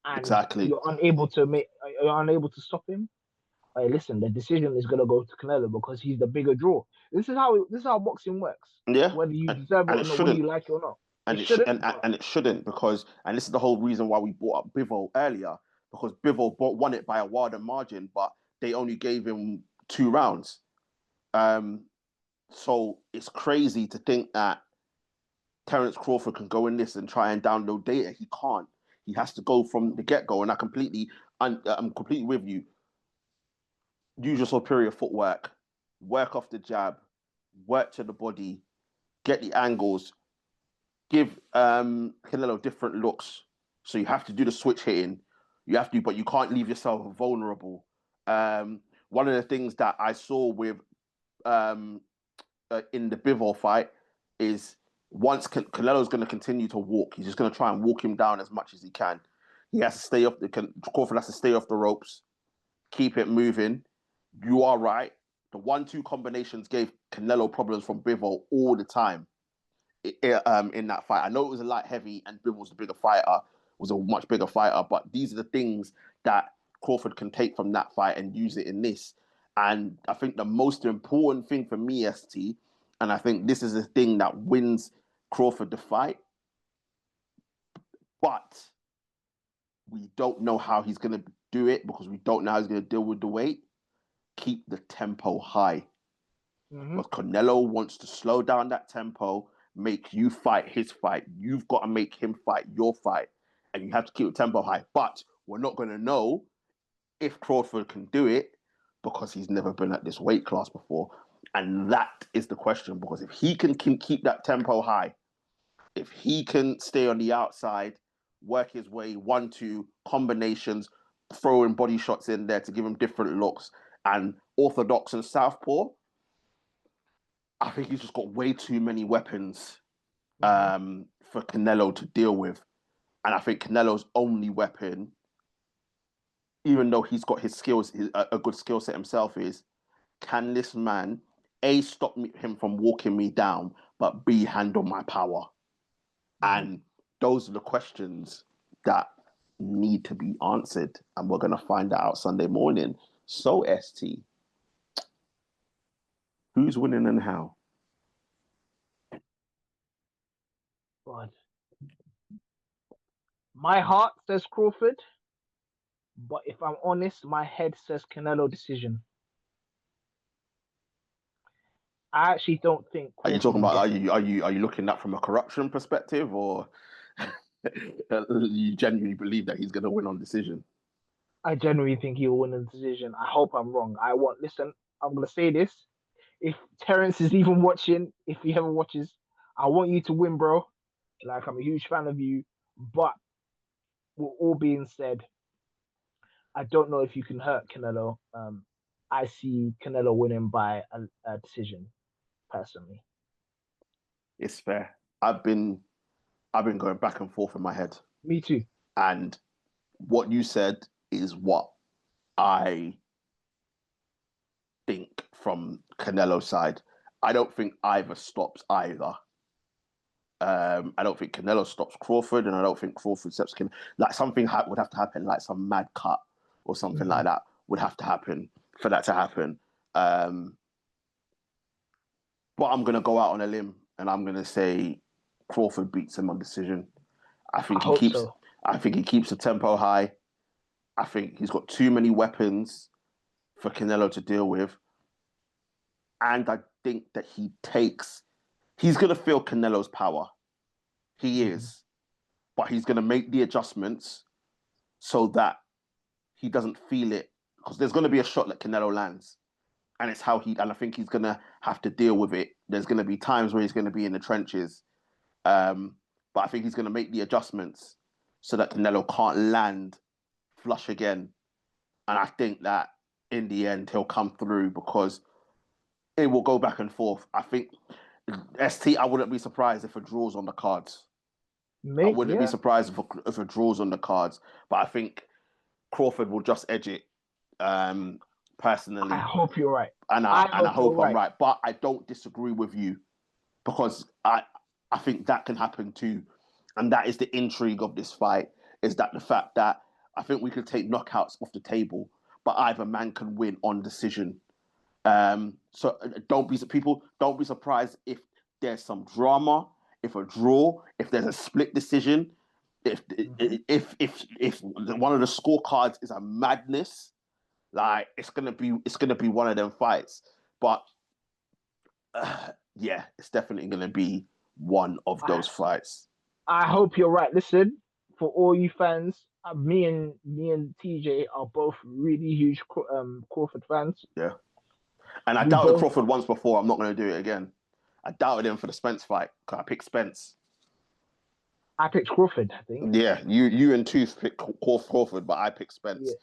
and you're unable to stop him. Hey, listen, the decision is gonna go to Canelo because he's the bigger draw. This is how boxing works. Yeah, whether you deserve it or not, whether you like it or not. And it shouldn't because, and this is the whole reason why we brought up Bivol earlier, because Bivol won it by a wider margin, but they only gave him 2 rounds. So it's crazy to think that Terence Crawford can go in this and try and download data. He can't. He has to go from the get-go, and I'm completely with you. Use your superior footwork, work off the jab, work to the body, get the angles, give Canelo different looks. So you have to do the switch hitting. You have to, but you can't leave yourself vulnerable. One of the things that I saw with in the Bivol fight is once Canelo's going to continue to walk, he's just going to try and walk him down as much as he can. He has to stay off Crawford has to stay off the ropes, keep it moving. You are right. The 1-2 combinations gave Canelo problems from Bivol all the time in that fight. I know it was a light heavy and Bivol's the bigger fighter, was a much bigger fighter, but these are the things that Crawford can take from that fight and use it in this. And I think the most important thing for me, ST, and I think this is the thing that wins Crawford the fight, but we don't know how he's going to do it because we don't know how he's going to deal with the weight. Keep the tempo high. Because Canelo wants to slow down that tempo, make you fight his fight. You've got to make him fight your fight. And you have to keep the tempo high. But we're not going to know if Crawford can do it because he's never been at this weight class before. And that is the question. Because if he can keep that tempo high, if he can stay on the outside, work his way, 1-2 combinations, throwing body shots in there to give him different looks, and orthodox and southpaw, I think he's just got way too many weapons for Canelo to deal with. And I think Canelo's only weapon, even though he's got his skills, a good skill set himself, is can this man, A, stop him from walking me down, but B, handle my power? And those are the questions that need to be answered. And we're going to find that out Sunday morning. So, ST, who's winning and how? God. My heart says Crawford, but if I'm honest, my head says Canelo decision. I actually don't think. Are you talking about? Are you looking at from a corruption perspective, or you genuinely believe that he's going to win on decision? I genuinely think he'll win on decision. I hope I'm wrong. Listen. I'm gonna say this. If Terence is even watching, if he ever watches, I want you to win, bro. Like, I'm a huge fan of you, but with all being said, I don't know if you can hurt Canelo. I see Canelo winning by a decision, personally. It's fair. I've been going back and forth in my head, Me too. and what you said is what I think from Canelo's side. I don't think either stops either. I don't think Canelo stops Crawford, and I don't think Crawford stops Canelo. Like something would have to happen, like some mad cut or something like that would have to happen for that to happen. But I'm gonna go out on a limb, and I'm gonna say Crawford beats him on decision. I think he keeps. So. I think he keeps the tempo high. I think he's got too many weapons for Canelo to deal with, and I think that he's gonna feel Canelo's power. He is, but he's gonna make the adjustments so that he doesn't feel it, because there's gonna be a shot that Canelo lands, and it's how and I think he's gonna have to deal with it. There's gonna be times where he's gonna be in the trenches, but I think he's gonna make the adjustments so that Canelo can't land flush again, and I think that in the end he'll come through because it will go back and forth. I think I wouldn't be surprised if a draw's on the cards. I wouldn't be surprised if a draw's on the cards, but I think Crawford will just edge it. Personally, I hope you're right, and I hope I'm right. But I don't disagree with you, because I think that can happen too, and that is the intrigue of this fight. Is that the fact that I think we could take knockouts off the table, but either man can win on decision. So don't be surprised if there's some drama, if a draw, if there's a split decision, if one of the scorecards is a madness, like it's gonna be one of them fights. But yeah, it's definitely gonna be one of those fights. I hope you're right. Listen, for all you fans, me and TJ are both really huge Crawford fans. Yeah. And I doubted Crawford once before. I'm not going to do it again. I doubted him for the Spence fight because I picked Spence. I picked Crawford, I think. Yeah, you and Tooth picked Crawford, but I picked Spence.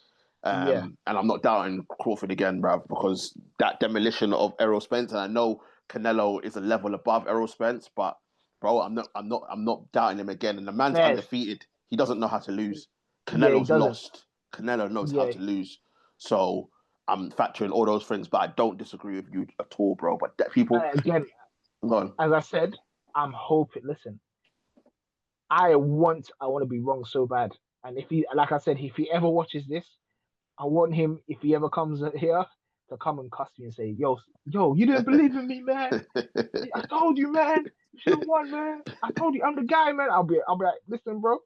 Yeah. And I'm not doubting Crawford again, bruv, because that demolition of Errol Spence, and I know Canelo is a level above Errol Spence, but bro, I'm not doubting him again. And the man's undefeated. He doesn't know how to lose. Canelo's lost. Canelo knows how to lose. So I'm factoring all those things, but I don't disagree with you at all, bro. But people again, as I said, I'm hoping. Listen, I want to be wrong so bad, and if he, like I said, if he ever watches this, I want him, if he ever comes here, to come and cuss me and say, "Yo, you didn't believe in me, man. I told you, man. You should have won, man. I told you, I'm the guy, man." I'll be like, "Listen, bro,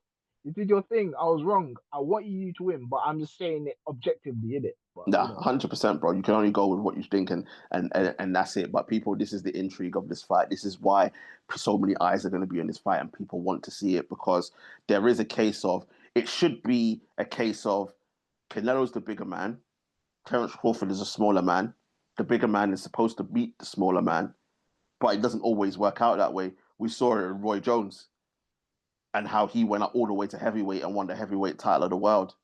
you did your thing. I was wrong. I want you to win, but I'm just saying it objectively, innit?" Nah, 100%, bro. You can only go with what you think, and that's it. But people, this is the intrigue of this fight. This is why so many eyes are going to be on this fight, and people want to see it, because there is a case of, it should be a case of, Canelo's the bigger man, Terence Crawford is a smaller man. The bigger man is supposed to beat the smaller man, but it doesn't always work out that way. We saw it in Roy Jones and how he went up all the way to heavyweight and won the heavyweight title of the world.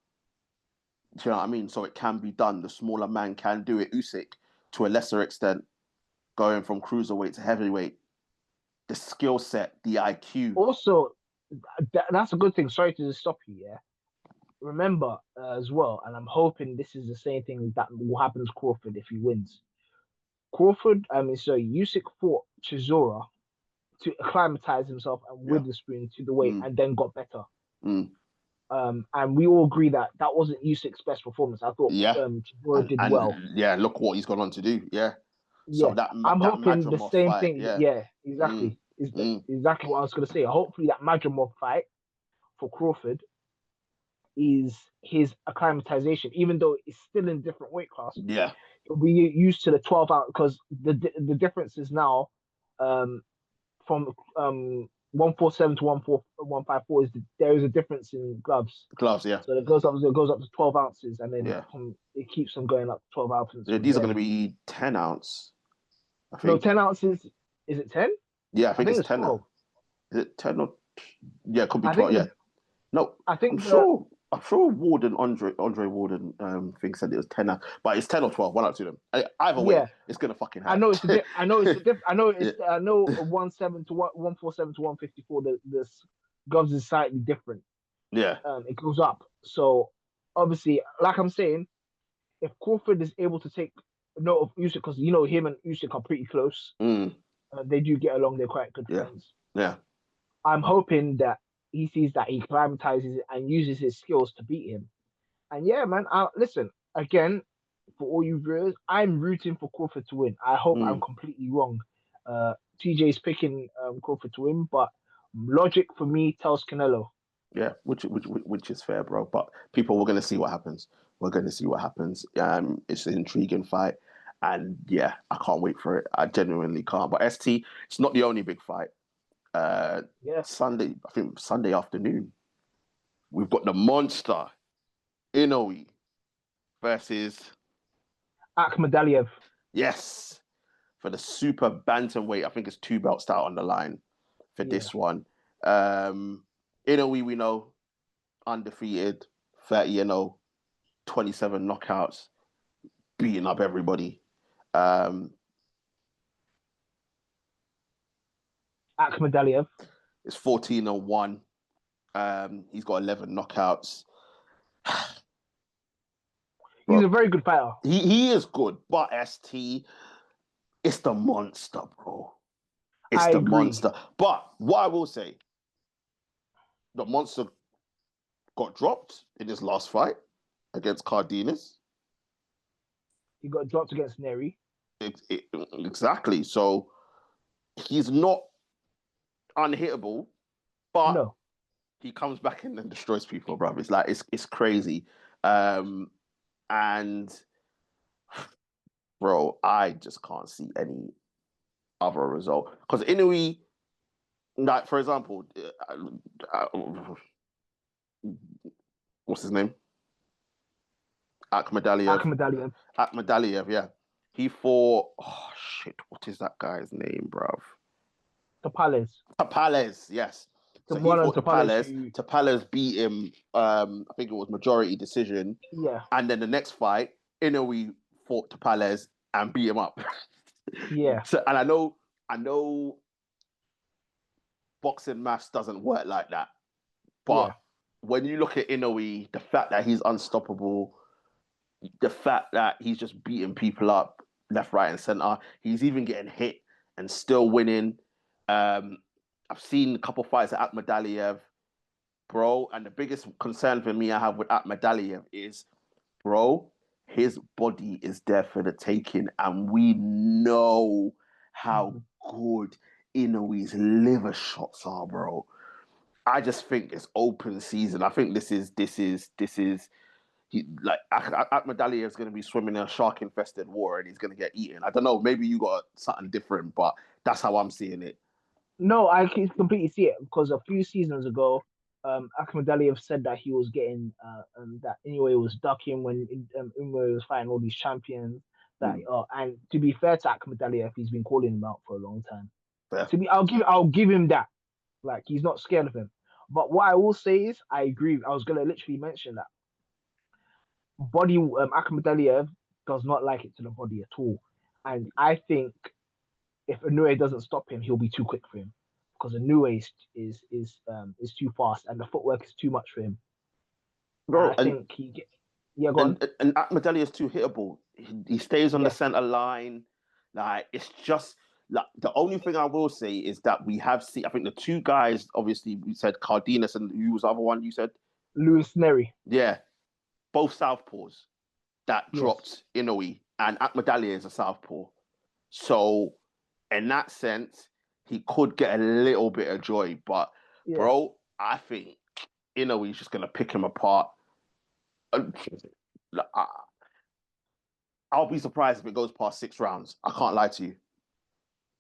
Do you know what I mean? So it can be done. The smaller man can do it. Usyk, to a lesser extent, going from cruiserweight to heavyweight. The skill set, the IQ. Also, that's a good thing. Sorry to stop you, yeah? Remember as well, and I'm hoping this is the same thing that will happen to Crawford if he wins. Usyk fought Chisora to acclimatize himself and Witherspoon to the weight, and then got better. And we all agree that wasn't Usyk's best performance. I thought Chisora did well. Yeah, look what he's gone on to do. Yeah. So I'm hoping the same fight, thing. Yeah, exactly. Exactly what I was going to say. Hopefully that Madrimov fight for Crawford is his acclimatization, even though it's still in a different weight class. Yeah. He'll be used to the 12 out, because the difference is now from 147 to 154 there is a difference in gloves. Gloves, yeah. So it goes up to 12 ounces, and then Yeah. it keeps on going up to 12 ounces. Yeah, these are going to be 10 ounce, I No, think. 10 ounces. Is it 10? Yeah, I think it's 10. 12. Is it 10 or? Yeah, it could be I 12. think Yeah. No, I I'm think sure. I'm sure Andre Warden, thing said it was 10, but it's 10 or 12. One out to them. Either way, yeah. it's gonna fucking I hurt. know it's a diff. I know it's a diff. I know Yeah. it's. I know 17 to 147 to 154. The gloves is slightly different. Yeah. It goes up. So obviously, like I'm saying, if Crawford is able to take note of Usyk, because him and Usyk are pretty close. Mm. They do get along. They're quite good Yeah. friends. Yeah. I'm hoping that he sees that he climatizes and uses his skills to beat him. And yeah, man, listen, again, for all you viewers, I'm rooting for Crawford to win. I hope I'm Mm. completely wrong. TJ's picking Crawford to win, but logic for me tells Canelo. Yeah. Which is fair, bro. But we're gonna see what happens. We're gonna see what happens. It's an intriguing fight, and yeah, I can't wait for it. I genuinely can't. But ST, it's not the only big fight. Yeah, Sunday, I think Sunday afternoon, we've got the Monster Inoue versus, Akhmadaliev. yes, for the super bantamweight. I think it's 2 belts out on the line for Yeah, this one. Inoue, we know, undefeated, 30-0, 27 knockouts, beating up everybody. Akhmadaliev. It's 14-1. He's got 11 knockouts. He's Bro, a very good fighter. he is good, but ST, it's the Monster, bro. It's I the agree. Monster. But what I will say, the Monster got dropped in his last fight against Cardenas. He got dropped against Neri. Exactly. So he's not unhittable, but No, he comes back in and destroys people, bro. It's like it's crazy. And bro, I just can't see any other result. Because Inoue, like for example, what's his name? Akhmadaliev. Akhmadaliev. Akhmadaliev, yeah. He fought. Oh shit! What is that guy's name, bruv? Tapales. Tapales, yes. So he One on fought Tapales. Tapales. Tapales beat him. I think it was majority decision. Yeah. And then the next fight, Inoue fought Tapales and beat him up. Yeah. So, and I know, boxing maths doesn't work like that. But when you look at Inoue, the fact that he's unstoppable, the fact that he's just beating people up left, right, and center, he's even getting hit and still winning. I've seen a couple fights at Akhmadaliev, bro, and the biggest concern for me I have with Akhmadaliev is, bro, his body is there for the taking, and we know how good Inoue's liver shots are, bro. I just think it's open season. I think this is like Akhmadaliev is going to be swimming in a shark infested water and he's going to get eaten. I don't know. Maybe you got something different, but that's how I'm seeing it. No, I can completely see it because a few seasons ago, Akhmadaliev said that he was getting that anyway was ducking when Inoue was fighting all these champions. That and to be fair to Akhmadaliev, he's been calling him out for a long time. Yeah. To me, I'll give him that. Like he's not scared of him. But what I will say is, I agree. I was gonna literally mention that Akhmadaliev does not like it to the body at all, and I think if Inoue doesn't stop him, he'll be too quick for him because Inoue is too fast and the footwork is too much for him. Bro, I think go on. And Akhmadaliev is too hittable. He stays on the center line. Like it's just like the only thing I will say is that we have seen. I think the two guys, obviously, we said Cardenas and who was the other one? You said Louis Neri. Yeah, both southpaws that dropped Inoue, and Akhmadaliev is a southpaw. So in that sense, he could get a little bit of joy. But bro, I think Inoue's just gonna pick him apart. I'll be surprised if it goes past 6 rounds. I can't lie to you.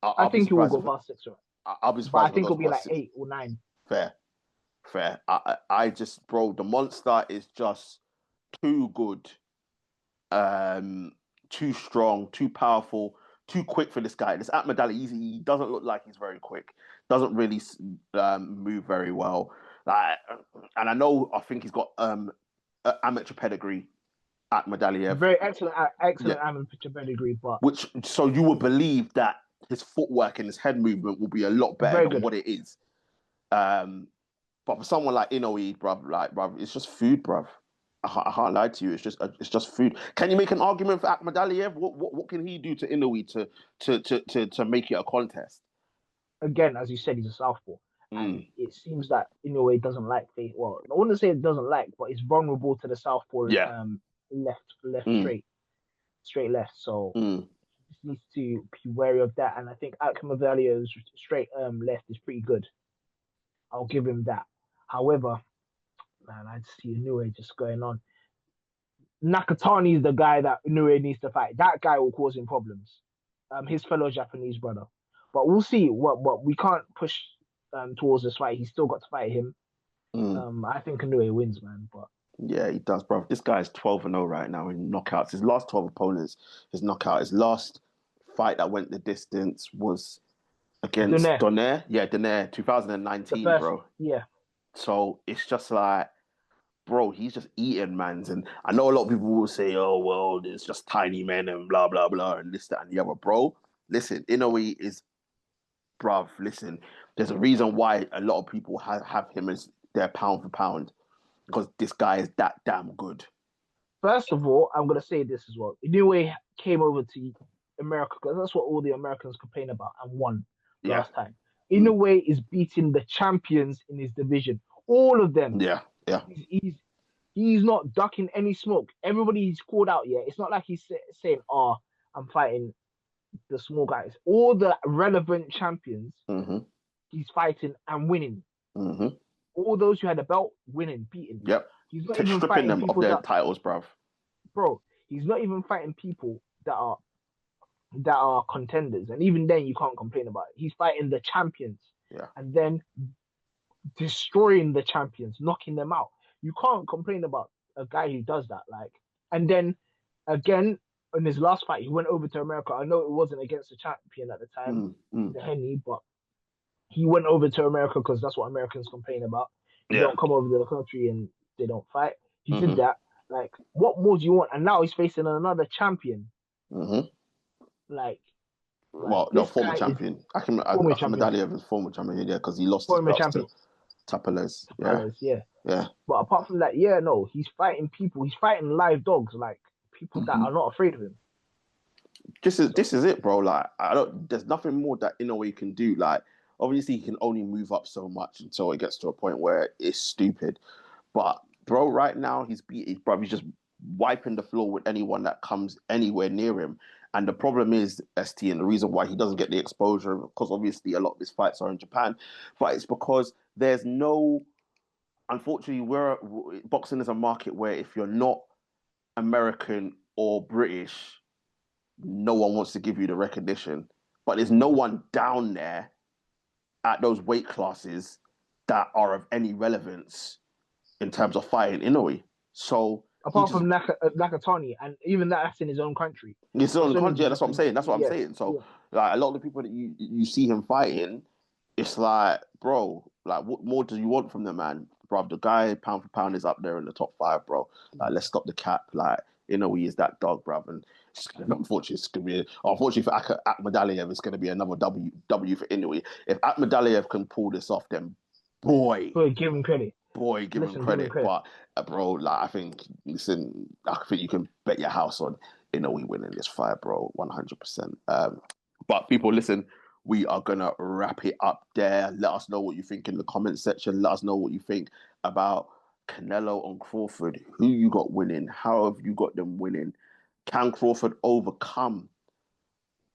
I think he will go past 6 rounds. I'll be but I surprised if it think goes it'll be like past 6. 8 or 9. Fair, fair. I just, bro, the monster is just too good, too strong, too powerful, too quick for this guy. This Akhmadaliev, he doesn't look like he's very quick. Doesn't really move very well. Like, and I think he's got amateur pedigree. Akhmadaliev, Very excellent, yeah. excellent amateur pedigree, but Which, so you would believe that his footwork and his head movement will be a lot better very than good. what it is. But for someone like Inoue, bruv, it's just food, bruv. I can't lie to you. It's just food. Can you make an argument for Akhmadaliev? What can he do to Inoue to make it a contest? Again, as you said, he's a southpaw, and Mm. it seems that Inoue doesn't like face. Well, I wouldn't say it doesn't like, but it's vulnerable to the southpaw. Yeah. Left, Mm. straight left. So Mm. he just needs to be wary of that. And I think Akhmadaliev's straight left is pretty good. I'll give him that. However, man, I just see Inoue just going on. Nakatani is the guy that Inoue needs to fight. That guy will cause him problems. His fellow Japanese brother. But we'll see. What we can't push towards this fight. He's still got to fight him. Mm. I think Inoue wins, man. But Yeah, he does, bro. This guy's 12-0 right now in knockouts. His last 12 opponents, his knockout. His last fight that went the distance was against Donaire, Donaire. Yeah, Donaire, the 2019, first, bro. yeah. So it's just like, bro, he's just eating, man. And I know a lot of people will say, oh, well, there's just tiny men and blah, blah, blah, and this, that, and the other. Bro, listen, Inoue is, bruv, listen, there's a reason why a lot of people have him as their pound for pound, because this guy is that damn good. First of all, I'm gonna say this as well. Inoue came over to America because that's what all the Americans complain about and won Yeah. last time. Mm. Inoue is beating the champions in his division, all of them. Yeah. Yeah. He's not ducking any smoke. Everybody he's called out. Yeah, it's not like he's saying, "Oh, I'm fighting the small guys." All the relevant champions, Mm-hmm. he's fighting and winning. Mm-hmm. All those who had a belt, winning, beating. Yep. He's not even Stripping fighting them of people their that, titles, bruv. bro. He's not even fighting people that are contenders, and even then, you can't complain about it. He's fighting the champions, Yeah. and then destroying the champions, knocking them out. You can't complain about a guy who does that. Like, and then again in his last fight, he went over to America. I know it wasn't against the champion at the time, the Henny, but he went over to America because that's what Americans complain about. You Yeah. don't come over to the country and they don't fight. He Mm-hmm. did that. Like, what more do you want? And now he's facing another champion. Mm-hmm. Like Well, no, this former guy champion. is former champion. Akhmadaliev is former champion, yeah, because he lost his Former belts champion. to Tapales. Yeah. Palace, yeah. Yeah. But apart from that, yeah, no, he's fighting people. He's fighting live dogs, like people that Mm-hmm. are not afraid of him. This is it, bro. Like, there's nothing more that Inoue can do. Like, obviously he can only move up so much until it gets to a point where it's stupid. But bro, right now he's just wiping the floor with anyone that comes anywhere near him. And the problem is, ST, and the reason why he doesn't get the exposure, because obviously a lot of his fights are in Japan, but it's because there's no, unfortunately, boxing is a market where if you're not American or British, no one wants to give you the recognition. But there's no one down there at those weight classes that are of any relevance in terms of fighting Inoue. So Apart from Nakatani, and even that's in his own country. It's on the country. Yeah, that's what I'm saying. That's what I'm saying. So, yeah. like, a lot of the people that you see him fighting, it's like, bro, like, what more do you want from the man, bro? The guy, pound for pound, is up there in the top 5, bro. Like, let's stop the cap. Like, Inoue is that dog, bro. And unfortunately for Akhmadaliev, it's going to be another W for Inoue. If Akhmadaliev can pull this off, then boy, give him credit. Give him credit. But bro, like, I think you can bet your house on Inoue winning this fight, bro, 100%. But people, listen, we are gonna wrap it up there. Let us know what you think in the comment section. Let us know what you think about Canelo and Crawford. Who you got winning? How have you got them winning? Can Crawford overcome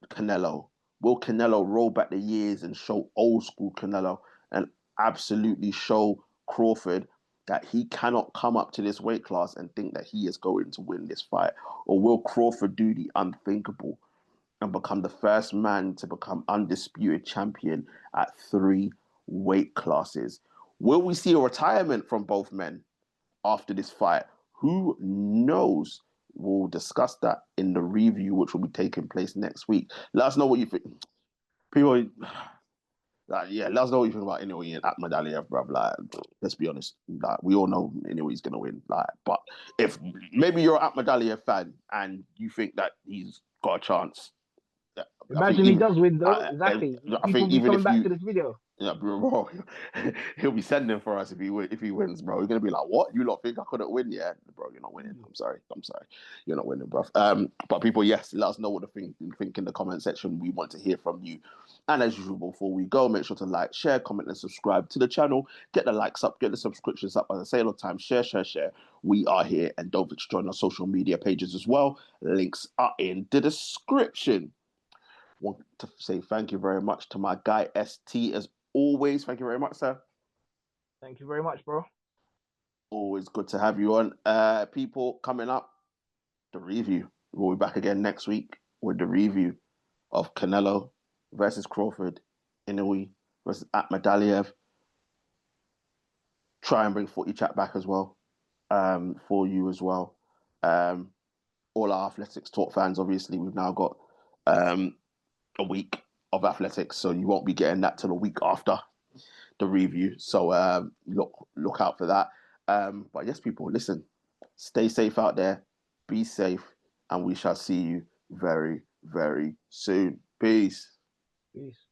Canelo? Will Canelo roll back the years and show old school Canelo and absolutely show Crawford that he cannot come up to this weight class and think that he is going to win this fight? Or will Crawford do the unthinkable and become the first man to become undisputed champion at 3 weight classes. Will we see a retirement from both men after this fight? Who knows? We'll discuss that in the review, which will be taking place next week. Let us know what you think. People, let us know what you think about Inoue and Akhmadaliev, bruv. Like, let's be honest. Like, we all know Inoue's gonna win. Like, but if maybe you're an Akhmadaliev fan and you think that he's got a chance, Imagine he does win though. Exactly. I People think be even coming if back you, to this video. yeah, bro, he'll be sending for us if he wins, bro. He's gonna be like, "What? You lot think I couldn't win? Yeah, bro, you're not winning. I'm sorry, you're not winning, bro." But people, yes, let us know what you think in the comment section. We want to hear from you. And as usual, before we go, make sure to like, share, comment, and subscribe to the channel. Get the likes up, get the subscriptions up. As I say all the time, share. We are here, and don't forget to join our social media pages as well. Links are in the description. Want to say thank you very much to my guy ST as always. Thank you very much, sir. Thank you very much, bro. Always good to have you on. People, coming up, the review. We'll be back again next week with the review of Canelo versus Crawford, Inoue versus Akhmadaliev. Try and bring Footy Chat back as well, for you as well. All our Athletics Talk fans, obviously, we've now got a week of athletics, so you won't be getting that till a week after the review. So look out for that. But yes, people, listen, stay safe out there, be safe, and we shall see you very, very soon. Peace. Peace.